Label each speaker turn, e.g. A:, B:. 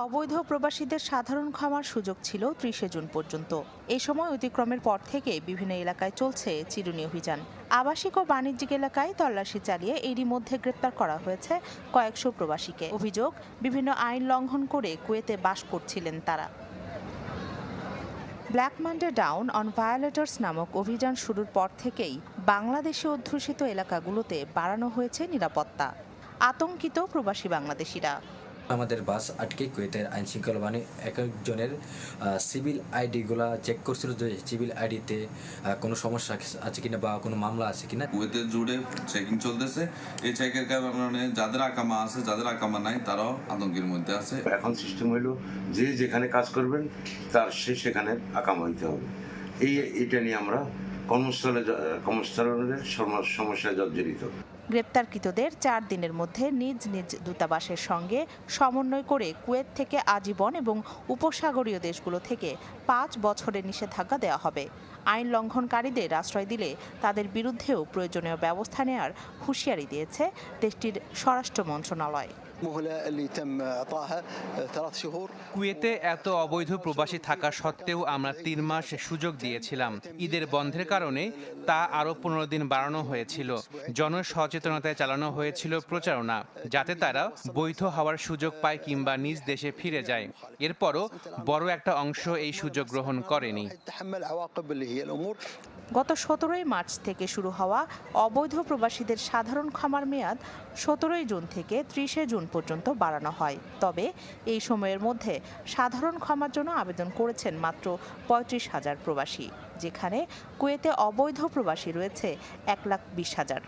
A: অবৈধ প্রবাসীদের সাধারণ ক্ষমার সুযোগ ছিল ৩০ জুন পর্যন্ত। এই সময় অতিক্রমের পর থেকে বিভিন্ন এলাকায় চলছে চিরুনি অভিযান। আবাসিক ও বাণিজ্যিক এলাকায় তল্লাশি চালিয়ে এরই মধ্যে গ্রেপ্তার করা হয়েছে কয়েকশো প্রবাসীকে। অভিযোগ, বিভিন্ন আইন লঙ্ঘন করে কুয়েতে বাস করছিলেন তারা। ব্ল্যাক মানডে ডাউন অন ভায়োলেটর্স নামক অভিযান শুরুর পর থেকেই বাংলাদেশে অধ্যুষিত এলাকাগুলোতে বাড়ানো হয়েছে নিরাপত্তা। আতঙ্কিত প্রবাসী বাংলাদেশিরা।
B: আমাদের বাস আটকে কুয়েতের আইন শৃঙ্খলা বাহিনী এক একজনের সিভিল আইডিগুলা চেক করছিল যে সিভিল আইডিতে কোনো সমস্যা আছে কিনা বা কোনো মামলা আছে কিনা।
C: কুয়েতের জুড়ে চেকিং চলতেছে। এই চেকের কারণে যাদের আকামা আছে, যাদের আকামা নাই, তারাও আতঙ্কের মধ্যে আছে।
D: এখন সিস্টেম হইলো যে যেখানে কাজ করবেন তার সেখানে আকামা হইতে হবে। এইটা নিয়ে আমরা কর্মস্থলের সমস্যায় জর্জরিত।
A: গ্রেপ্তারকৃতদের ৪ দিনের মধ্যে নিজ নিজ দূতাবাসের সঙ্গে সমন্বয় করে কুয়েত থেকে আজীবন এবং উপসাগরীয় দেশগুলো থেকে ৫ বছরের নিষেধাজ্ঞা দেওয়া হবে। আইন লঙ্ঘনকারীদের আশ্রয় দিলে তাদের বিরুদ্ধেও প্রয়োজনীয় ব্যবস্থা নেওয়ার হুঁশিয়ারি দিয়েছে দেশটির স্বরাষ্ট্র মন্ত্রণালয়।
E: কুয়েতে এত অবৈধ প্রবাসী থাকা সত্ত্বেও আমরা ৩ মাস সুযোগ দিয়েছিলাম। ঈদের বন্ধের কারণে তা আরও ১৫ দিন বাড়ানো হয়েছিল। জনসচেতনতায় চালানো হয়েছিল প্রচারণা, যাতে তারা বৈধ হওয়ার সুযোগ পায় কিংবা নিজ দেশে ফিরে যায়। এরপরও বড় একটা অংশ এই সুযোগ গ্রহণ করেনি।
A: গত ১৭ মার্চ থেকে শুরু হওয়া অবৈধ প্রবাসীদের সাধারণ ক্ষমার মেয়াদ ১৭ জুন থেকে ৩০ জুন পর্যন্ত বাড়ানো হয়। তবে এই সময়ের মধ্যে সাধারণ ক্ষমার জন্য আবেদন করেছেন মাত্র ৩৫,০০০ প্রবাসী, যেখানে কুয়েতে অবৈধ প্রবাসী রয়েছে ১,২০,০০০।